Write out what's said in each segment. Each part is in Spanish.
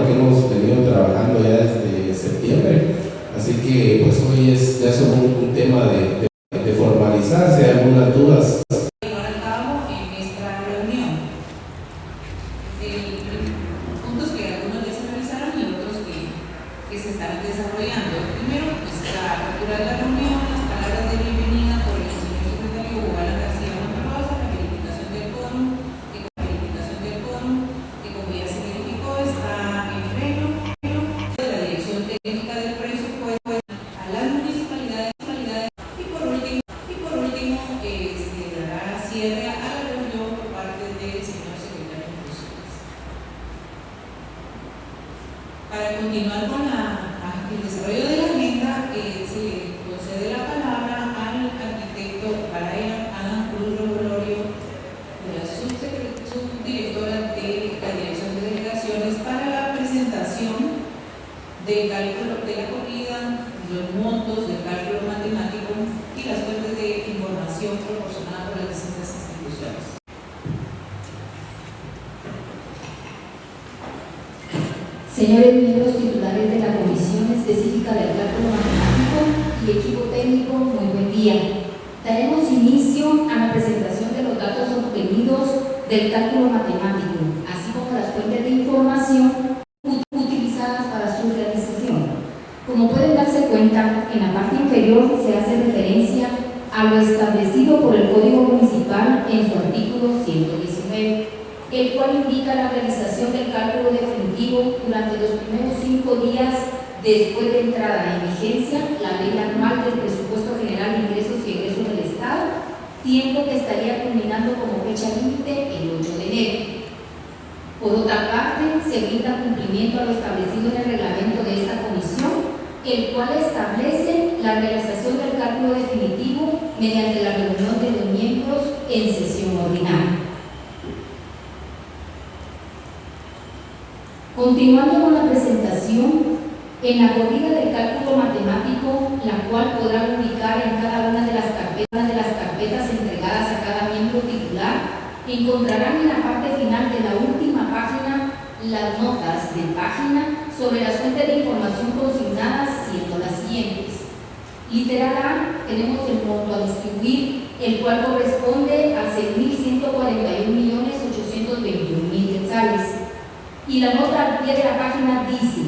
que hemos venido trabajando ya desde septiembre. Así que pues hoy es ya solo un tema de formalizarse, algunas dudas. Para continuar con el desarrollo de la agenda, se le concede la palabra al arquitecto Brian Adam Cruz Rolorio, la subdirectora de la Dirección de Delegaciones, para la presentación del cálculo de la corrida, los montos del cálculo matemático y las fuentes de información proporcionadas por las distintas instituciones. Señores miembros titulares de la Comisión Específica del Cálculo Matemático y equipo técnico, muy buen día. Daremos inicio a la presentación de los datos obtenidos del cálculo matemático, así como las fuentes de información utilizadas para su realización. Como pueden darse cuenta, en la parte inferior se hace referencia a lo establecido por el Código Municipal en su artículo 119. El cual indica la realización del cálculo definitivo durante los primeros 5 días después de entrada en vigencia la ley anual del presupuesto general de ingresos y egresos del Estado, tiempo que estaría culminando como fecha límite el 8 de enero. Por otra parte, se brinda cumplimiento a lo establecido en el reglamento de esta comisión, el cual establece la realización del cálculo definitivo mediante la reunión de los miembros en sesión ordinaria. Continuando con la presentación, en la corrida del cálculo matemático, la cual podrán ubicar en cada una de las carpetas entregadas a cada miembro titular, encontrarán en la parte final de la última página las notas de página sobre las fuentes de información consignadas, siendo las siguientes. Literal A, tenemos el monto a distribuir, el cual corresponde a 6.141.821.000 quetzales. Y la nota al pie de la página dice: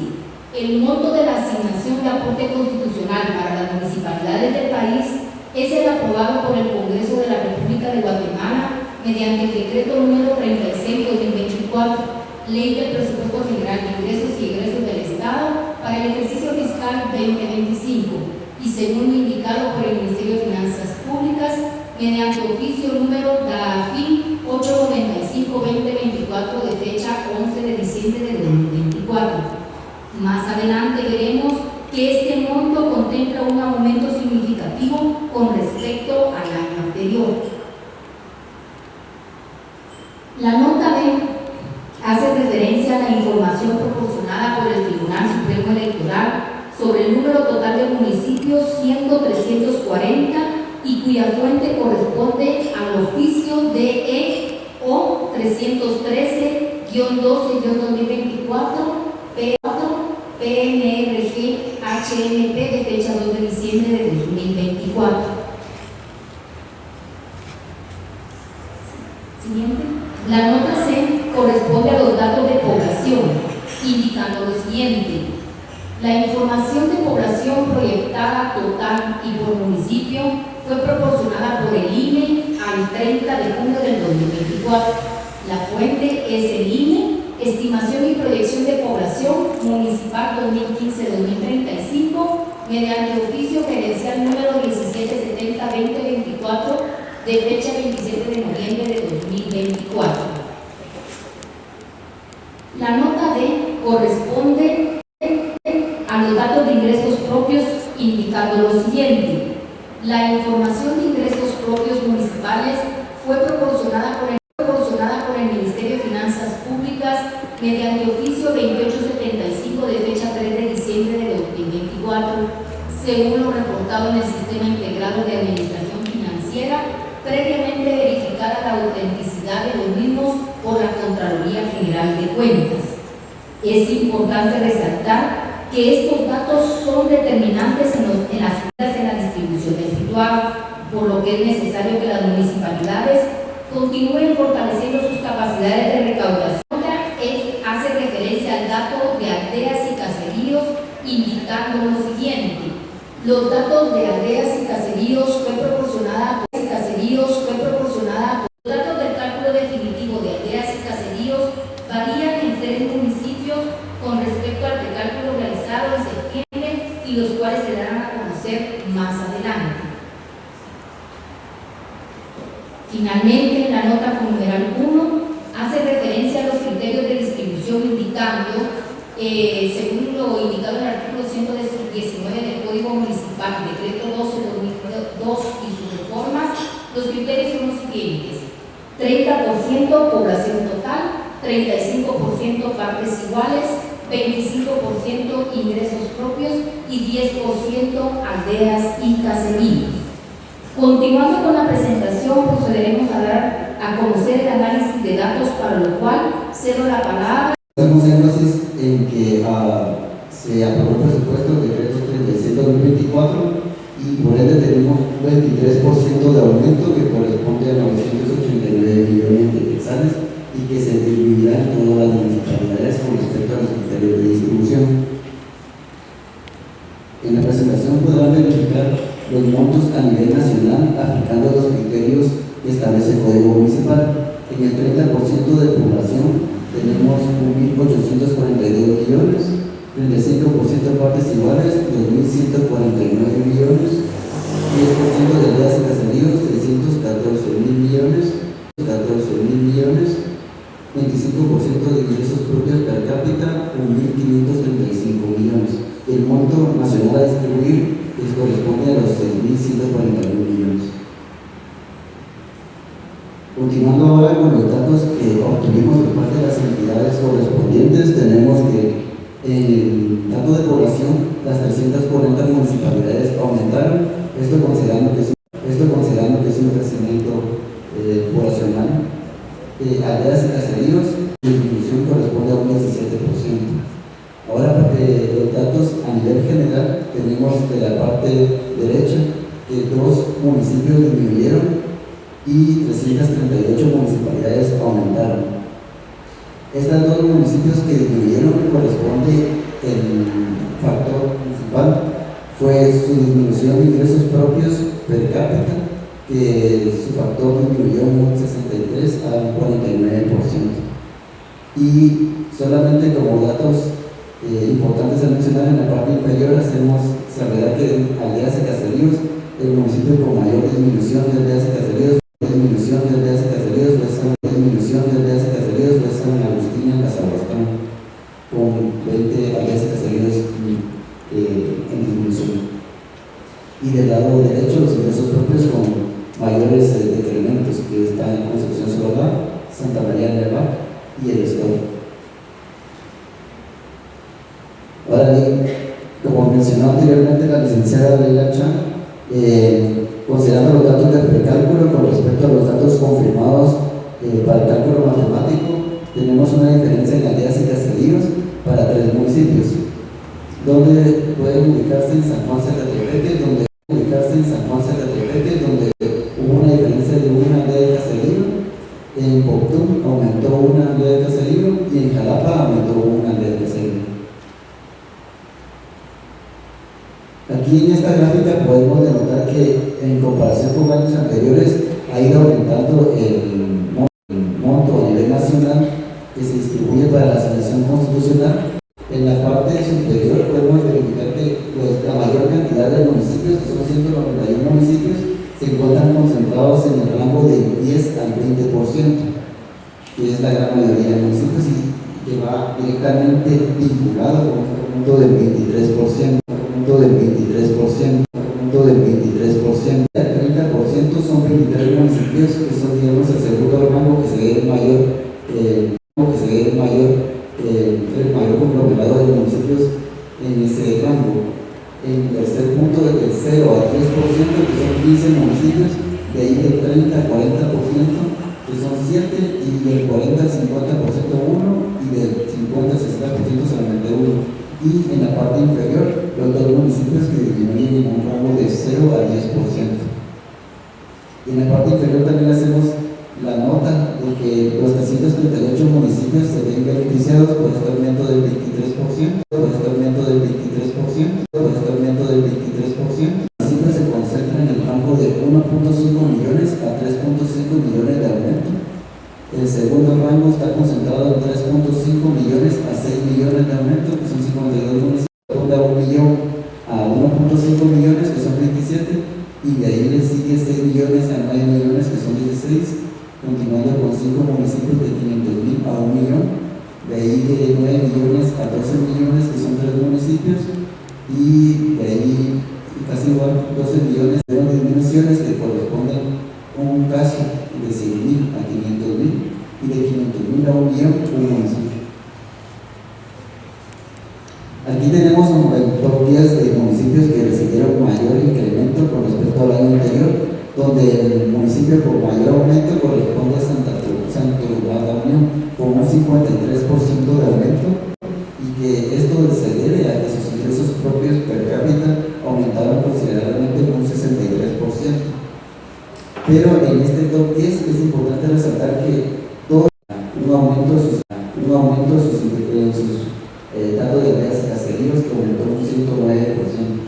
el monto de la asignación de aporte constitucional para las municipalidades del país es el aprobado por el Congreso de la República de Guatemala mediante el decreto número 36/2024, Ley del Presupuesto General de Ingresos y Egresos del Estado para el ejercicio fiscal 2025 y según lo indicado por el Ministerio de Finanzas Públicas mediante oficio número DAAFIN 895-2024 de fecha 11 de diciembre de 2024. Más adelante veremos que este monto contempla un aumento significativo con respecto al año anterior. La nota B hace referencia a la información proporcionada por el Tribunal Supremo Electoral sobre el número total de municipios, siendo 340, y cuya fuente corresponde al oficio DE-O 313-12-2024 PNRG-HNP de fecha 2 de diciembre de 2024. Siguiente. La nota C corresponde a los datos de población, indicando lo siguiente: la información de población proyectada total y por municipio fue proporcionada por el INE al 30 de junio del 2024. La fuente es el INE, Estimación y Proyección de Población Municipal 2015-2035, mediante oficio gerencial número 1770-2024 de fecha 27 de noviembre de 2024. La nota D corresponde a los datos de ingresos propios, indicando lo siguiente: la información de ingresos propios municipales fue proporcionada por el Ministerio de Finanzas Públicas mediante oficio 2875 de fecha 3 de diciembre de 2024, según lo reportado en el Sistema Integrado de Administración Financiera, previamente verificado Es importante resaltar que estos datos son determinantes en las cifras de la distribución residual, por lo que es necesario que las municipalidades continúen fortaleciendo sus capacidades de recaudación. Hace referencia al dato de aldeas y caseríos, indicando lo siguiente: los datos de aldeas y caseríos fue proporcionada los datos del cálculo definitivo de aldeas y caseríos varían en 3 municipios con respecto al precálculo realizado en septiembre y los cuales se darán a conocer más adelante. Finalmente, en la nota con numeral 1 hace referencia a los criterios de distribución, indicando, según lo indicado en el artículo 119 del Código Municipal, Decreto 12/2002 y sus reformas, los criterios son los siguientes: 30% población total, 35% partes iguales, 25% ingresos propios y 10% aldeas y caseríos. Continuando con la presentación, procederemos a dar a conocer el análisis de datos, para lo cual cedo la palabra. Hacemos énfasis en que se aprobó el presupuesto del decreto 37/2024 y por ende tenemos un 23% de aumento que corresponde a 989 millones de quetzales y que se dividirá en todas las municipalidades con respecto a los criterios de distribución. En la presentación podrán verificar los montos a nivel nacional aplicando los criterios que establece el Código Municipal. En el 30% de población tenemos 1.842 millones, 35% partes iguales, 2.149 millones, 10% de aldeas y caseríos, 614.000 millones, 25% de ingresos propios per cápita, 1.535 millones. El monto nacional a distribuir corresponde a los 6.141 millones. Continuando ahora con los datos que obtuvimos por parte de las entidades correspondientes, tenemos que en el dato de población, las 340 municipalidades aumentaron, esto considerando que es un crecimiento poblacional. Aldeas y caseríos, la disminución corresponde a un 17%. Ahora, los datos a nivel general, tenemos de la parte derecha que 2 municipios disminuyeron y 338 municipalidades aumentaron. Estos 2 municipios que disminuyeron corresponde el factor principal fue su disminución de ingresos propios per cápita, que su factor disminuyó un 63 a un 49%. Y solamente como datos importantes a mencionar, en la parte inferior hacemos saber que en aldeas y caseríos, el municipio con mayor disminución de aldeas y caseríos fue San Agustín en Cazahuascán, con 20 aldeas y caseríos en disminución. Y del lado derecho, los ingresos propios con mayores decrementos, que están en Concepción Sololá, Santa María del Mar y el Estado. Ahora bien, como mencionó anteriormente la licenciada Leila Chan, considerando los datos del precálculo con respecto a los datos confirmados para el cálculo matemático, tenemos una diferencia en aldeas y caseríos para 3 municipios, donde pueden ubicarse en San Juan Zacatepeque, donde hubo una diferencia de una aldea de caserío. En Coctum aumentó una aldea de caserío y en Jalapa aumentó una aldea de caserío. Aquí en esta gráfica podemos denotar que en comparación con años anteriores ha ido aumentando el monto a nivel nacional que se distribuye para la asignación constitucional. En la parte superior podemos verificar que la mayor cantidad de municipios, que son 191 municipios, se encuentran concentrados en el rango de 10 al 20%, que es la gran mayoría de municipios y que va directamente vinculado con un punto del 23%. El 30% son 23 municipios que son, digamos, el segundo rango que se ve el mayor conglomerado de municipios en ese rango. En el tercer punto, del 0 a 10%, que son 15 municipios, de ahí del 30 a 40%, que son 7, y del 40 al 50% 1, y del 50 al 60% anterior también hacemos la nota de que los 338 municipios se ven beneficiados por este aumento del 23%, Municipios se concentran en el rango de 1.5 millones a 3.5 millones de aumento. El segundo rango está concentrado en 3.5 millones a 6 millones de aumento, que son 52 municipios, de 1 millón a 1.5 millones, que son 27, y de ahí le sigue 6 millones a 9 millones, que son 16, continuando con 5 municipios de 500,000 a 1 millón, de ahí de 9 millones a 12 millones, que son 3 municipios, y de ahí casi igual 12 millones de disminuciones que corresponden a un caso de 100,000 a 500,000 y de 500,000 a 1 millón un municipio. Aquí tenemos el top 10 de municipios que recibieron mayor incremento con respecto al año anterior, donde el municipio con mayor aumento corresponde a Santo Urbán de Unión, con un 53% de aumento, y que esto se debe a que sus ingresos propios per cápita aumentaron considerablemente en un 63%. Pero en este top 10 es importante resaltar que todo un aumento de sus datos de áreas caseríos que aumentó un 109%.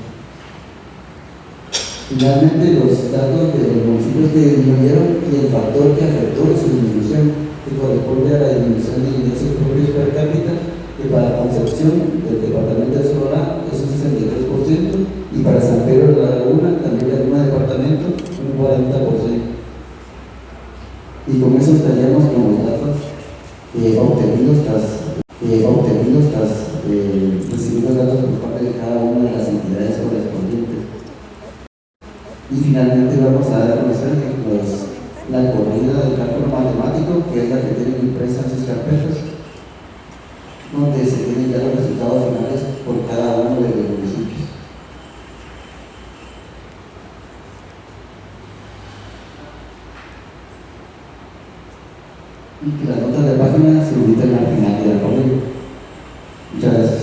Finalmente, los datos de los municipios que disminuyeron y el factor que afectó su disminución, que corresponde a la disminución de ingresos propios per cápita, que para Concepción del departamento de Sonora es un 63%, y para San Pedro de la Laguna, también del mismo departamento, un 40%. Y con eso estaríamos con los datos obtenidos tras recibir los datos por parte de cada una de las entidades correspondientes. Y finalmente vamos a dar a conocer la corrida del cálculo matemático, que es la que tienen impresa en sus carpetas, donde se tienen ya los resultados finales por cada uno de los municipios. Y que las notas de página se ubican al final de la corrida. Muchas gracias.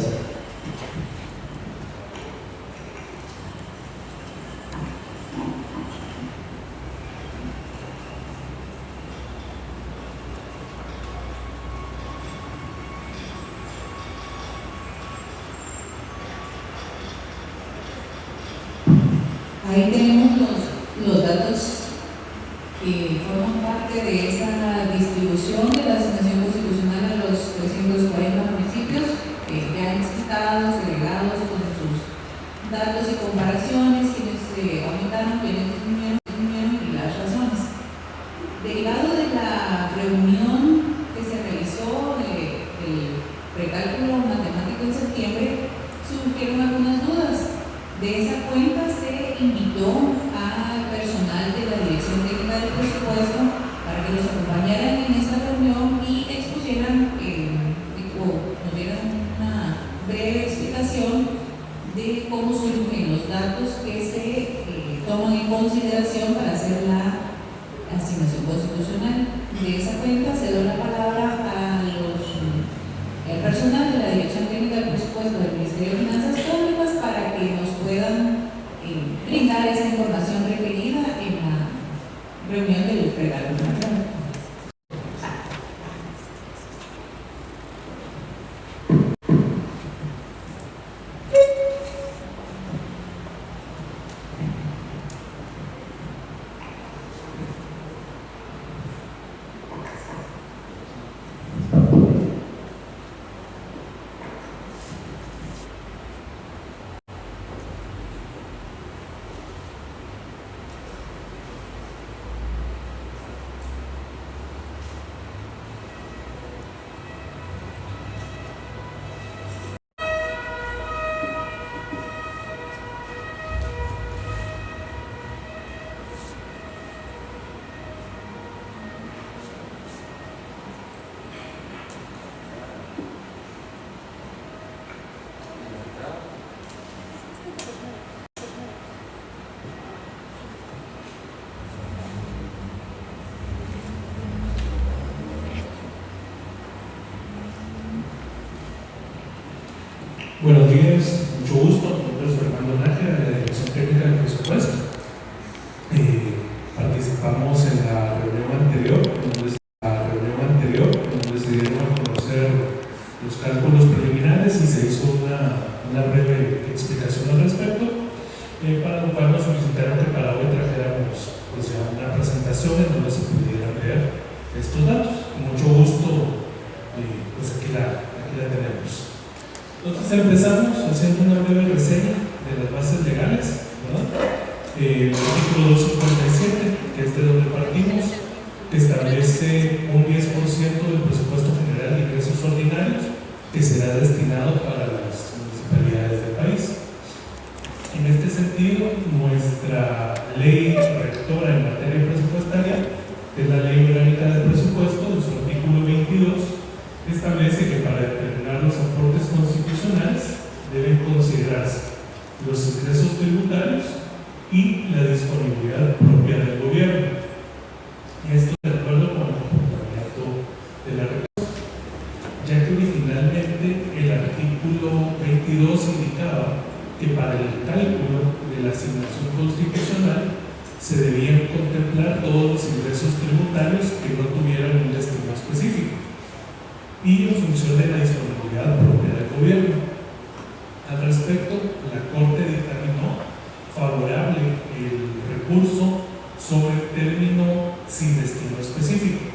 Ahí tenemos los datos que forman parte de esa distribución de la asignación constitucional a los 340 municipios, ya explicados, delegados con sus datos y comparaciones, quienes aumentaron, quienes disminuyeron y las razones. Derivado de la reunión que se realizó del precálculo matemático en septiembre, surgieron algunas dudas. De esa cuenta se invitó al personal de la Dirección Técnica del Presupuesto para que los acompañaran en esta reunión y expusieran o nos dieran una breve explicación de cómo surgen los datos que se toman en consideración para hacer la asignación constitucional. De esa cuenta cedo la palabra al personal de la Dirección Técnica del Presupuesto del Ministerio de Finanzas Públicas para que nos puedan brindar esa información requerida en la reunión del precálculo. Buenos días, mucho gusto. Mi nombre es Fernando Nájera, de la Dirección Técnica del Presupuesto. Participamos en la estos datos. Con mucho gusto, pues aquí la tenemos. Entonces empezamos haciendo una breve reseña de las bases legales, ¿verdad? El artículo 257, que es de donde partimos, establece un 10% del presupuesto general de ingresos ordinarios que será destinado para las municipalidades del país. En este sentido, nuestra ley rectora en materia presupuestaria, que es la Ley Orgánica del Presupuesto, en su artículo 22, establece que para determinar los aportes constitucionales deben considerarse los ingresos tributarios y la disponibilidad propia del gobierno. Esto de acuerdo con el comportamiento de la recaudación, ya que originalmente el artículo 22 indicaba que para el cálculo de la asignación constitucional se debían contemplar todos los ingresos tributarios que no tuvieran un destino específico y en función de la disponibilidad propia del gobierno. Al respecto, la Corte dictaminó favorable el recurso sobre el término sin destino específico,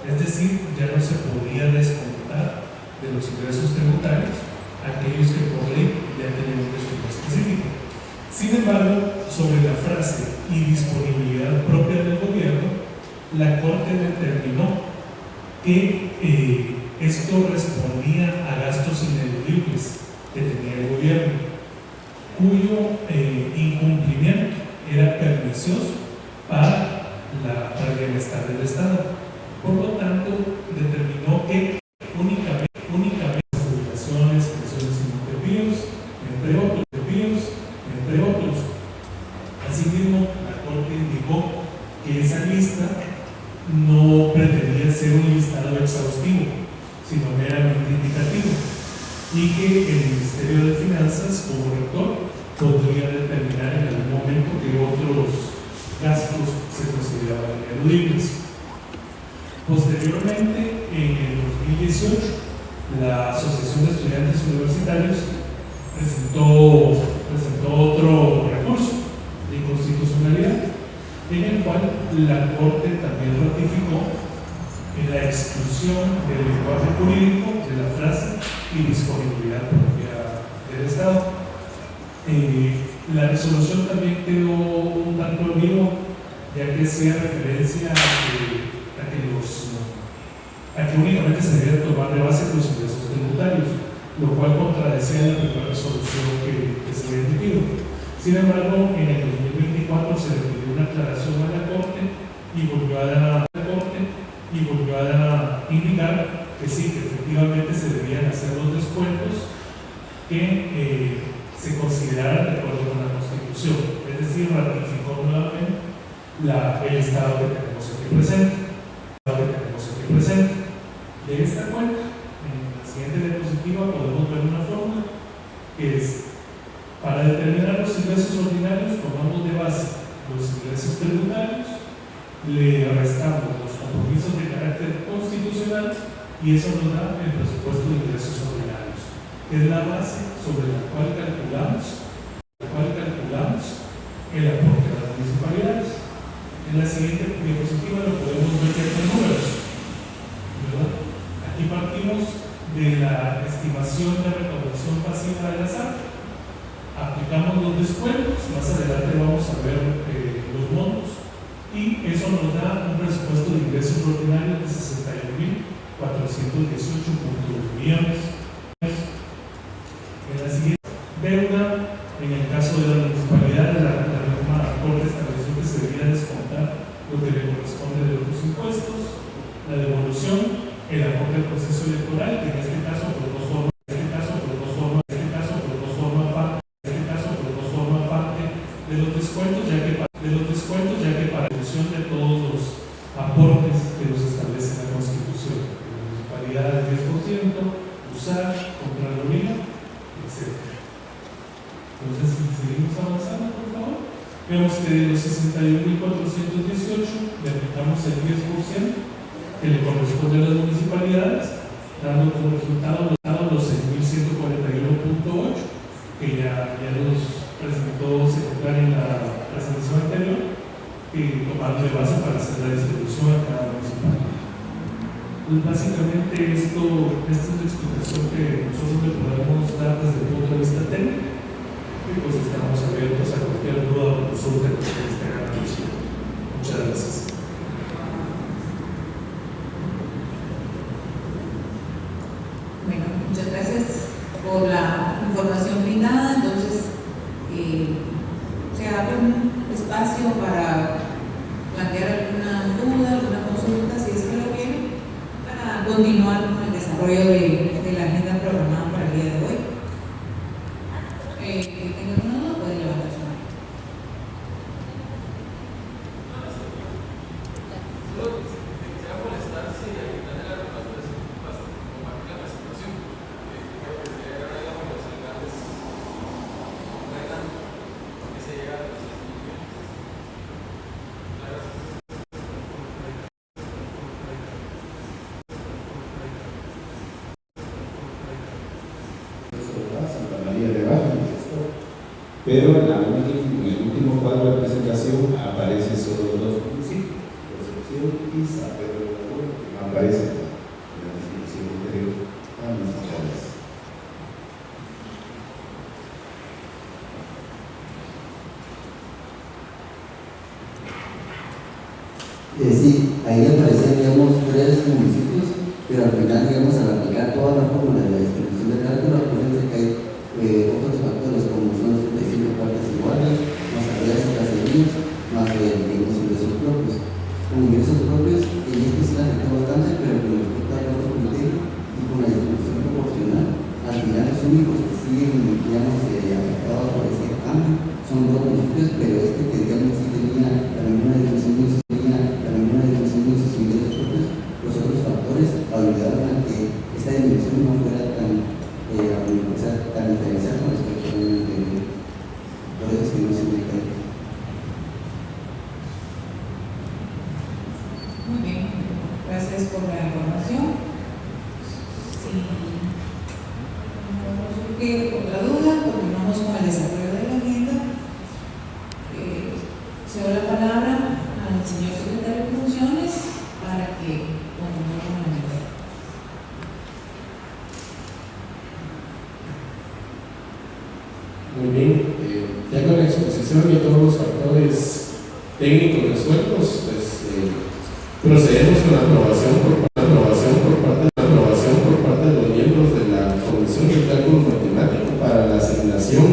es decir, ya no se podía descontar de los ingresos tributarios aquellos que por ley ya tenían un destino específico. Sin embargo, sobre la frase y disponibilidad propia del gobierno, la Corte determinó que esto respondía a gastos ineludibles que tenía el gobierno, cuyo incumplimiento era pernicioso para el bienestar del Estado. Por lo tanto, determinó que únicamente jubilaciones, pensiones y motevíos, entre otros. Asimismo, la Corte indicó que esa lista no pretendía ser un listado exhaustivo, sino meramente indicativo, y que el Ministerio de Finanzas, como rector, podría determinar en algún momento que otros gastos se consideraban ineludibles. Posteriormente, en el 2018, la Asociación de Estudiantes Universitarios presentó otro recurso de inconstitucionalidad, en el cual la Corte también ratificó la exclusión del lenguaje jurídico de la frase y disponibilidad propia del Estado. La resolución también quedó un tanto ambigua, ya que hacía referencia a que únicamente se debía tomar de base los ingresos tributarios, lo cual contradecía la primera resolución que se había emitido. Sin embargo, en el 2024 se le pidió una aclaración a la Corte y volvió a indicar que sí, que efectivamente se debían hacer los descuentos que se consideraran de acuerdo con la Constitución. Es decir, ratificó nuevamente el Estado que tenemos aquí presente. De esta cuenta, en la siguiente diapositiva podemos ver una fórmula que es: para determinar los ingresos ordinarios, tomamos de base los ingresos tributarios, le restamos los compromisos de carácter constitucional y eso nos da el presupuesto de ingresos ordinarios, que es la base sobre la cual calculamos el aporte a las municipalidades. En la siguiente diapositiva lo podemos ver en números, ¿verdad? Aquí partimos de la estimación de recaudación pasiva de la SAT, aplicamos los descuentos, más adelante vamos a ver los montos, y eso nos da un presupuesto de ingresos ordinarios de 61.418.1 millones. En la siguiente, deuda, en el caso de las municipalidades, la misma Corte estableció que se debía descontar lo que le corresponde de otros impuestos, la devolución, el aporte al proceso electoral, que en este caso por dos forma parte de los descuentos, ya que para la devolución de todos los aportes que nos establece la Constitución, municipalidades 10%, USAC, Contraloría, etc. Entonces, seguimos avanzando, por favor. Vemos que de los 61.418 le aplicamos el 10% que le corresponde a las municipalidades, dando como resultado los 6.141.8 que ya nos presentó Secretario en la presentación anterior, y tomando de base para hacer la distribución a cada municipalidad. Pues básicamente esta es la explicación que nosotros le podemos dar desde el punto de vista técnico, y pues estamos abiertos a cualquier duda que surja que ustedes tengan al respecto. Muchas gracias. Bueno, muchas gracias por la información brindada. Entonces, se abre un espacio para plantear alguna duda, alguna consulta, si es que lo quieren, para continuar con el desarrollo de la agenda programada para el día de hoy. ¿Tengo alguna duda? Puede levantar su mano. Santa María de Baja, pero en el último cuadro de presentación aparece solo dos municipios, Concepción y San Pedro de la Laguna, que no aparecen en la definición anterior. Muchas gracias. Sí, ahí aparecían, digamos, 3 municipios, pero al final, digamos, al aplicar toda la fórmula de la distribución de cálculo, acuérdense que hay otros factores como son 35 partes iguales, más actividades y caseríos, más digamos, ingresos propios. Con ingresos propios, en esto sí la afecta bastante, pero con respecto al otro comité y con la distribución proporcional, al final los únicos que siguen, digamos, afectados por ese cambio son 2 municipios, pero este que, digamos, sí tenía la misma distribución de los otros factores ayudaron a que esta dimensión no fuera tan diferenciada con respecto al año anterior. Por eso es que no se ubica ahí. Muy bien, gracias por la información. Si no surge otra duda, continuamos con el desarrollo de la agenda. Cedo la palabra al señor secretario de Funciones para que continúe con la agenda. Muy bien, ya con la exposición y todos los factores técnicos resueltos, pues procedemos con la aprobación por parte de los miembros de la Comisión de Cálculo Matemático para la asignación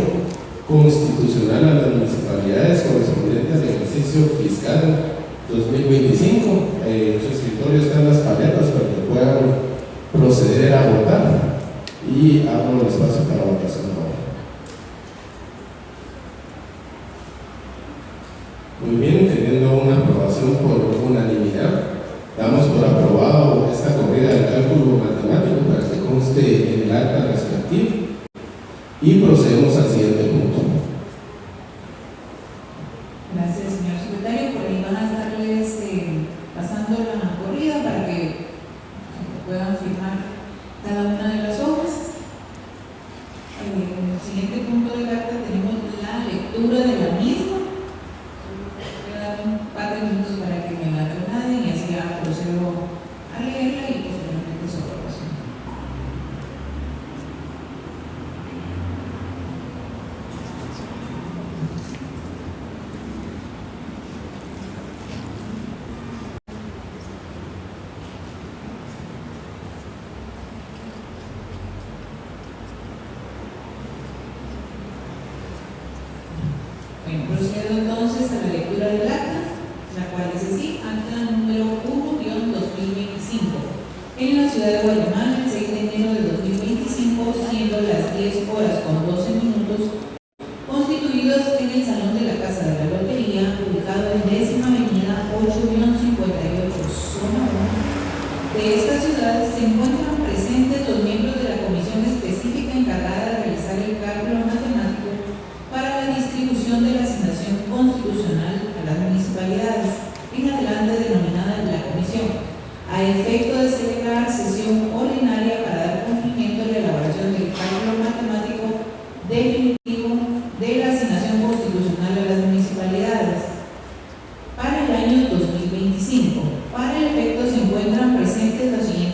constitucional a las municipalidades correspondientes al ejercicio fiscal 2025. Su escritorio está en las paletas para que puedan proceder a votar, y abro el espacio para votación ahora. Muy bien, teniendo una aprobación por unanimidad, damos por aprobado esta corrida de cálculo matemático para que conste en el acta respectiva, y procedemos al siguiente punto. Gracias, señor secretario. Por ahí van a estarles pasando la corrida para que puedan firmar cada una de las hojas. En el siguiente punto del acta tenemos la lectura de la misma. Voy a dar un par de minutos para que me la trasladen y así ya procedo a leerla y posteriormente su aprobación. Bueno, procedo entonces a la lectura del acta, la cual dice así: acta número 1-2025. En la ciudad de Guatemala, el 6 de enero de 2025, siendo las 10:12, constituidos en el Salón de la Casa de la Lotería, ubicado en 10ª Avenida 8-58, zona 1 de esta ciudad, se encuentran presentes los miembros de la comisión específica encargada de realizar el cálculo matemático para la distribución de la asignación constitucional a las municipalidades, en adelante denominada la comisión, a efecto de celebrar sesión ordinaria para dar cumplimiento a la elaboración del cálculo matemático definitivo de la asignación constitucional a las municipalidades para el año 2025. Para el efecto se encuentran presentes los siguientes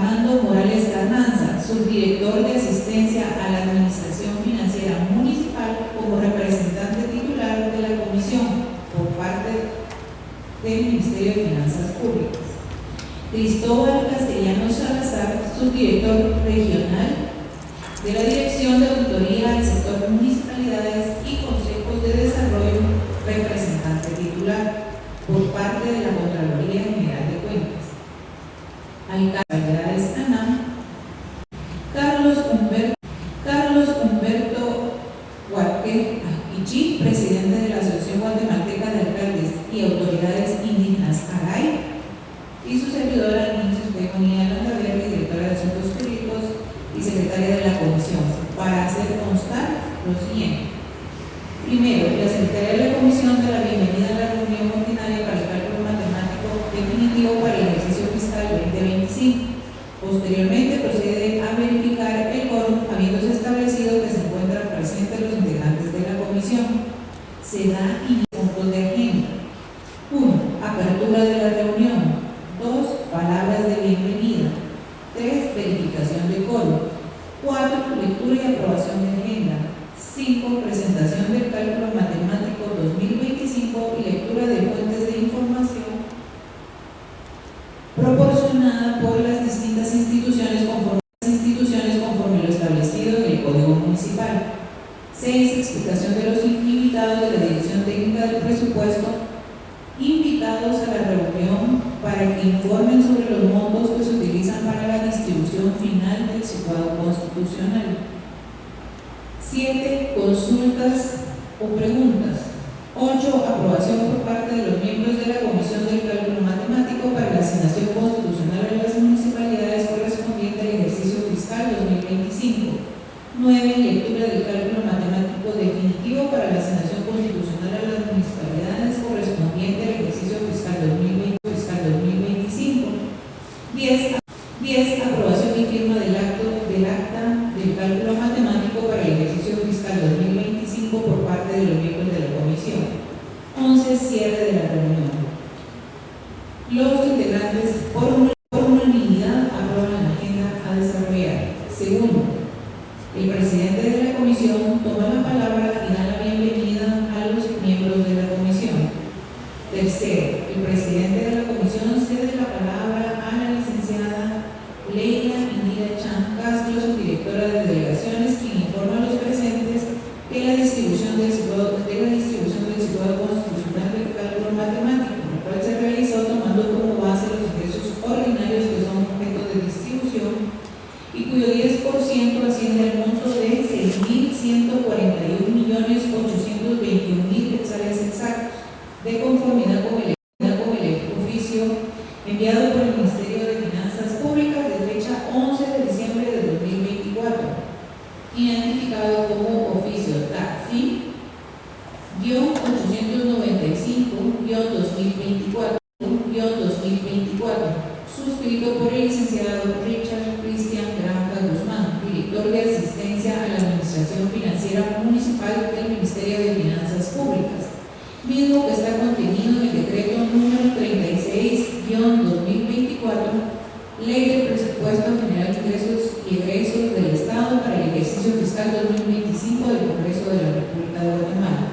Armando Morales Carranza, subdirector de asistencia a la Administración Financiera Municipal, como representante titular de la comisión por parte del Ministerio de Finanzas Públicas. Cristóbal Castellanos Salazar, subdirector regional de la Dirección de Auditoría del Sector Municipalidades y Consejos de Desarrollo, representante titular por parte de la Contraloría General de Cuentas. Alcaldes ANAM, Carlos Humberto Huarque Aquichí, presidente de la Asociación Guatemalteca de Alcaldes y Autoridades Indígenas AGAI, y su servidora Inicio Begonía Landaverde, directora de Asuntos Jurídicos y secretaria de la Comisión, para hacer constar lo siguiente. Primero, la Secretaría de la Comisión da la bienvenida a la reunión ordinaria para el cálculo matemático definitivo para el ejercicio fiscal 2025. Posteriormente, procede a verificar el quórum, habiéndose establecido que se encuentran presentes los integrantes de la comisión. Se da inicio a puntos de agenda. 1. Apertura de la reunión. 2. Palabras de bienvenida. 3. Verificación de quórum. 4. Lectura y aprobación de agenda. 5. Presentación del cálculo matemático 2025 y lectura de fuentes de información proporcionada por las distintas instituciones conforme lo establecido en el Código Municipal. 6. Explicación de los invitados de la Dirección Técnica del Presupuesto, invitados a la reunión para que informen sobre los montos que se utilizan para la distribución final del situado constitucional. 7. Consultas o preguntas. 8. Aprobación por parte de los miembros de la Comisión del Cálculo Matemático para la asignación constitucional de las municipalidades correspondiente al ejercicio fiscal 2025. 9. Lectura del cálculo matemático definitivo para la asignación constitucional a las municipalidades correspondiente al ejercicio fiscal 2025. 10. Aprobación y firma del acta del cálculo matemático para el ejercicio fiscal 2025 por parte de los miembros de la comisión. 11. Cierre de la reunión. Los integrantes por unanimidad aprueban la agenda a desarrollar. Segundo, el presidente de la comisión toma la palabra y da la bienvenida a los miembros de la comisión. Tercero, el presidente de la comisión cede la palabra a la licenciada Leila Indira Chan Castro, subdirectora de delegaciones, quien informa a los presentes que la distribución del situado constitucional del cálculo matemático, el cual se realizó tomando como base los ingresos ordinarios que son objeto de distribución y cuyo 10% asciende al monto de 6.141.821.000 quetzales exactos, de conformidad con el oficio enviado por el Ministerio de Finanzas Públicas de fecha 11 de diciembre de 2024, identificado como oficio DAFI-895-2024, suscrito por el licenciado Richard Cristian Granja Guzmán, director de asistencia a la Administración Financiera Municipal del Ministerio de Finanzas Públicas, mismo que está contenido en el decreto número 36-2024, Ley del Presupuesto General de Ingresos y Egresos del Estado para el ejercicio fiscal 2025 del Congreso de la República de Guatemala,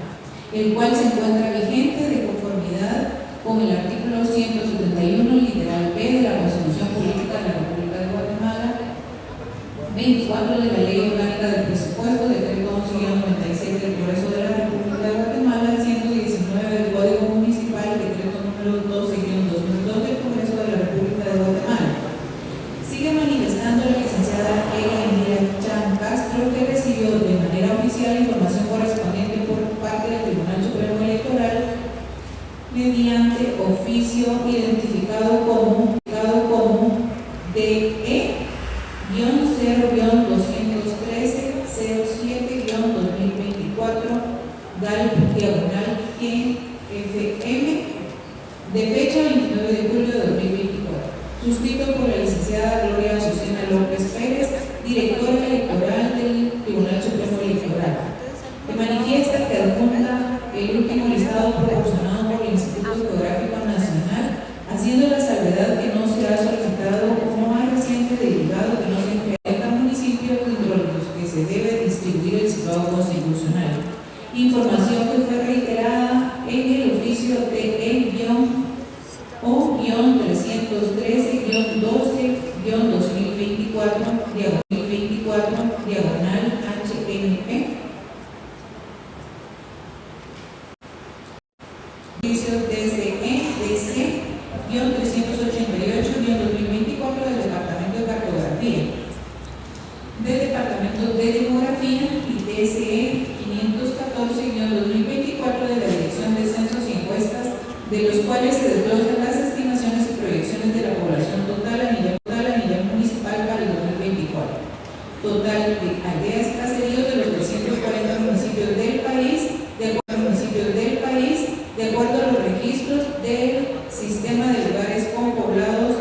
el cual se encuentra vigente de conformidad con el artículo 171, literal B de la Constitución Política de la República de Guatemala, 24 de la Ley Orgánica del Presupuesto, decreto 11-96 del Congreso de la República de Guatemala, 119 del Código Municipal, decreto número 12-2002 del Congreso de la República de Guatemala. Sigue manifestando la licenciada Leila Indira Chan Castro que recibió de manera oficial información correspondiente por parte del Tribunal Supremo Electoral mediante oficio identificado como DE-0-213-07-2024 GAL/GFM de fecha 29 de julio de 2024, suscrito por la licenciada Gloria Azucena López Pérez, directora electoral del Tribunal Supremo Electoral, que manifiesta que adjunta el último listado proporcionado por el Instituto Geográfico Nacional, haciendo la salvedad que no se ha solicitado uno más reciente de Información que fue reiterada en el oficio de E-313-12-2024, diagonal HNP. Oficio DCE-DC-388-2024 del Departamento de Cartografía, del Departamento de Demografía y DCE 514-2024 de la Dirección de Censos y Encuestas, de los cuales se desglosan las estimaciones y proyecciones de la población total a nivel municipal para el 2024. Total de aldeas y caseríos de los 340 municipios del país, de acuerdo a los registros del sistema de lugares con poblados,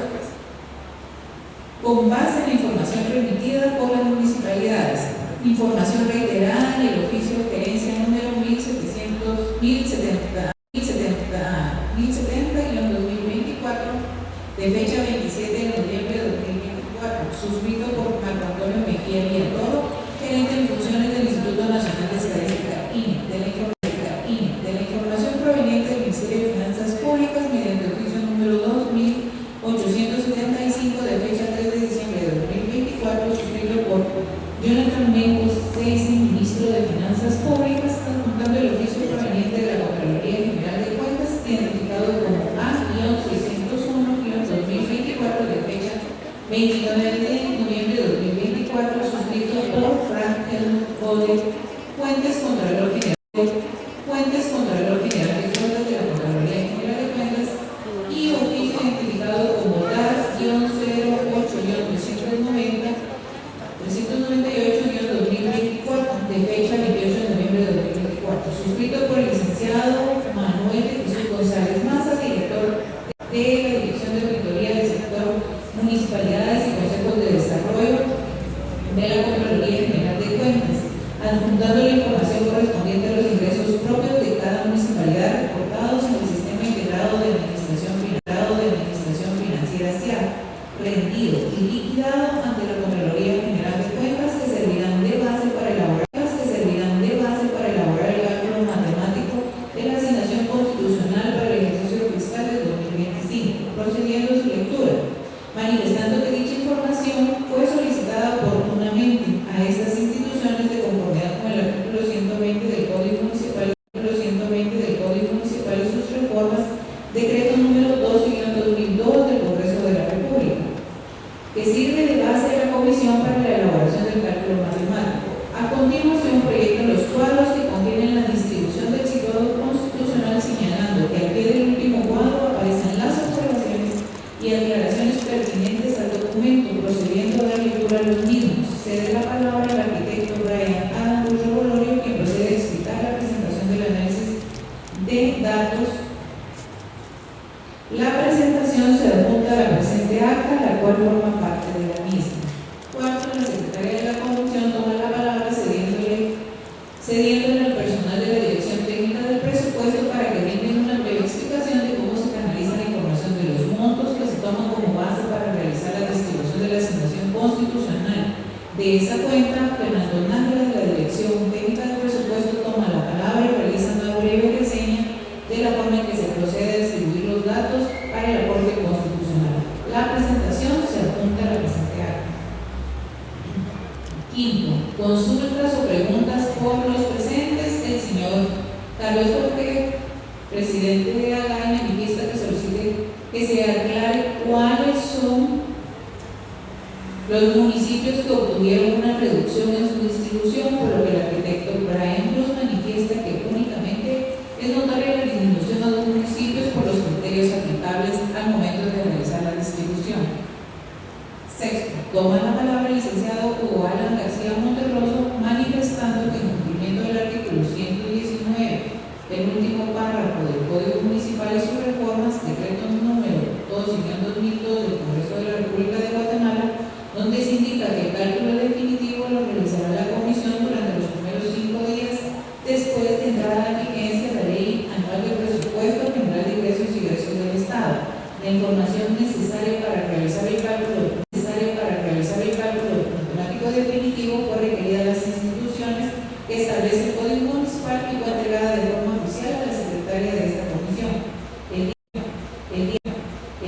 con base en la información remitida por las municipalidades. Información reiterada en el oficio de gerencia número 1070-2024, de fecha 27 de noviembre de 2024, suscrito por Marco Antonio Mejía Villatoro, gerente en funciones del Instituto Nacional de Estadística, INE, de la información proveniente del Ministerio de Finanzas Públicas mediante oficio número 2875, de fecha 3 de diciembre de 2024, suscrito por Jonathan Mendes Ceisi, ministro de Finanzas Públicas, adjuntando el oficio proveniente de la Contraloría General de Cuentas, identificado como A-601-2024, de fecha 29 de noviembre de 2024, suscrito por Frank Helmut Code, Fuentes Contralor General de Cuentas de la Contraloría General de Cuentas, y oficio identificado como DAS-08-398-2024, de fecha 28 de noviembre de 2024, suscrito por el licenciado Manuel Jesús González Maza, director de la Dirección de Auditoría del Sector Municipalidades y Consejos de Desarrollo de la Contraloría General de Cuentas, adjuntando la información correspondiente a los ingresos propios de cada municipalidad reportados en el Sistema Integrado de Administración Financiera SIAC, rendido y liquidado ante la Contraloría General de Cuentas, que servirán de base para elaborar el cálculo matemático de la asignación constitucional para el ejercicio fiscal del 2025, procediendo su lectura, manifestando que dicha información fue solicitada oportunamente a estas instituciones de conformidad con el artículo 120 del Código Municipal y sus reformas, decreto número 12-2002 del Congreso de la República, que sirve de base a la Comisión para la elaboración del cálculo matemático. A continuación, proyectan los cuadros que contienen la distribución del citado constitucional, señalando que al pie del último cuadro aparecen las observaciones y aclaraciones pertinentes al documento, procediendo a dar lectura a los mismos. Cede la palabra al arquitecto Brian Adam Rubio, quien procede a explicar la presentación del análisis de datos. La presentación se adjunta a la presente acta, la cual forma parte de la misma. Cuarto, la secretaria de la Convención toma la palabra cediéndole al personal de la Dirección Técnica del Presupuesto para que brinden una breve explicación de cómo se canaliza la información de los montos que se toman como base para realizar la distribución de la asignación constitucional. De esa cuenta, Fernando Nájera, de la Dirección Técnica del Presupuesto, toma la palabra y realiza una breve reseña de la forma en que se procede a distribuir los datos para el aporte constitucional. La presentación se adjunta a la presente acta. Quinto, consultas o preguntas por los presentes. El señor Carlos Jorge, presidente de AGAI, manifiesta que solicite que se aclare cuáles son los municipios que obtuvieron una reducción en su distribución, por lo que el arquitecto Brian Cruz manifiesta que únicamente es notoria la disminución a los municipios por los criterios aplicables al momento de realizar la distribución. Sexto, toma la palabra el licenciado Hugo Alan García Monterroso, manifestando que en cumplimiento del artículo 119, el último párrafo del Código Municipal y sus reformas, decreto número 2-2002 del Congreso de la República de Guatemala, donde se indica que el cálculo definitivo lo realizará la Comisión durante los primeros 5 días después de entrada en vigencia de la Ley Anual de Presupuesto General de Ingresos y Egresos del Estado. La información necesaria para realizar el cálculo matemático definitivo fue requerida a las instituciones que establece el Código Municipal y fue entregada de forma oficial a la secretaria de esta comisión.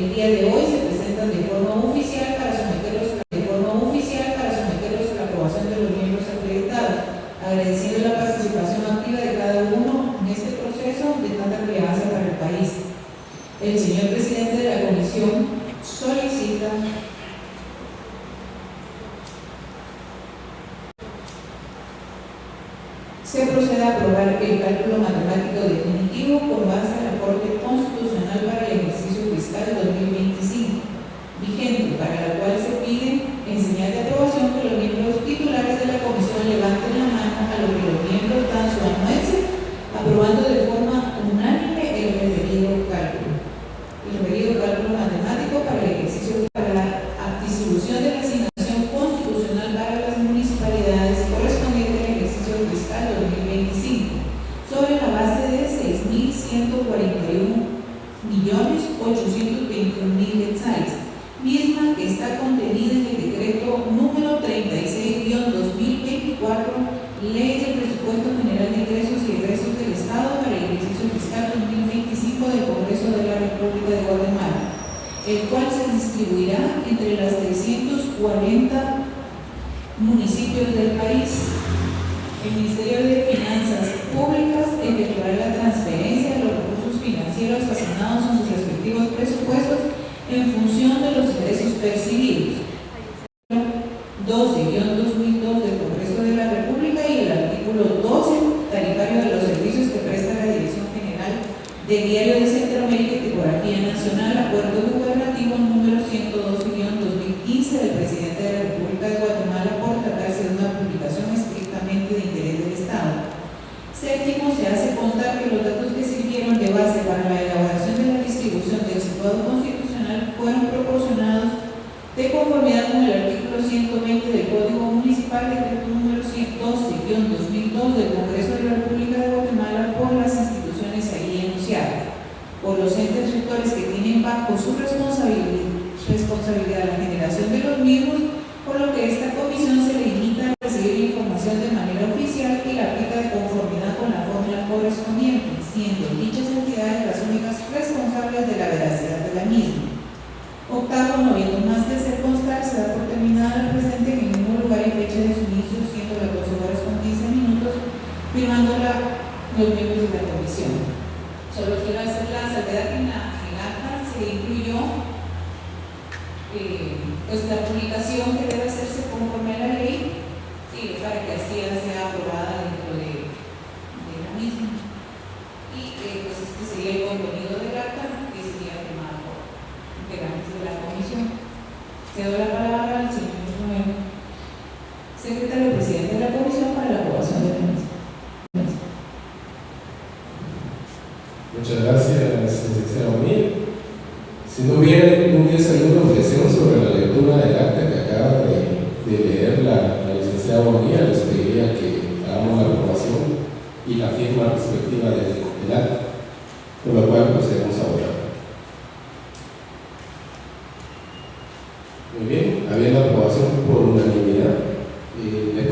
El día de hoy se presentan de forma oficial para someterlos a la aprobación de los miembros acreditados, agradeciendo la participación activa de cada uno en este proceso de tanta relevancia para el país. El señor presidente de la comisión solicita se proceda a aprobar el cálculo matemático definitivo con base en la Corte Constitucional para el ejercicio fiscal 2025, vigente, para la cual se pide en señal de aprobación que los miembros titulares de la comisión levanten la mano a lo que los miembros dan su anuencia, aprobando de forma unánime el referido cálculo. El referido cálculo matemático para el ejercicio para la distribución de la asignación constitucional para las municipalidades correspondiente al ejercicio fiscal 2025, sobre la base de 6.141.821.000 quetzales, misma que está contenida en el decreto número 36-2024, Ley del Presupuesto General de Ingresos y Egresos del Estado para el ejercicio fiscal 2025 del Congreso de la República de Guatemala, el cual se distribuirá entre las 340 municipios del país. El Ministerio de Finanzas Públicas efectuará la transferencia de los recursos financieros asignados en sus respectivos presupuestos en función de los ingresos percibidos. 12-2002 del Congreso de la República y el artículo 12 tarifario de los servicios que presta la Dirección General del Diario de Centroamérica y Tipografía Nacional, acuerdo gubernativo número 112-2015 del Presidente de la República de Guatemala por tratarse de una publicación estrictamente de interés del Estado. Séptimo, se hace constar que los datos que sirvieron de base para la elaboración de la distribución del situado constitucional fueron proporcionados de conformidad con el artículo 120 del Código Municipal, decreto número 112-2002 del Congreso de la República de Guatemala, por las instituciones ahí enunciadas, por los entes rectores que tienen bajo su responsabilidad la generación de los mismos, por lo que esta comisión se limita a recibir información de manera oficial y la aplica de conformidad con la fórmula correspondiente, siendo dichas entidades las únicas responsables de la veracidad de la misma. Octavo, no habiendo más que hacer constar, se da por terminada la presente en el mismo lugar y fecha de su inicio, siendo las 12 horas con 15 minutos, firmándola los miembros de la comisión. Solo quiero hacer la salvedad que en la acta se incluyó pues la publicación que debe hacerse conforme a la ley y para que así sea aprobada dentro de la misma. Y pues este sería el contenido del acta que sería firmado por integrantes de la comisión. Cedo la palabra al señor Romero, secretario presidente de la comisión, para la aprobación de la misma. Muchas gracias, licenciado Miguel. Si no hubiese alguna objeción sobre la lectura del acta que acaba de leer la licenciada Bonilla, les pediría que hagamos la aprobación y la firma respectiva del acta, por lo cual procedemos a votar. Muy bien, habiendo aprobación por unanimidad, le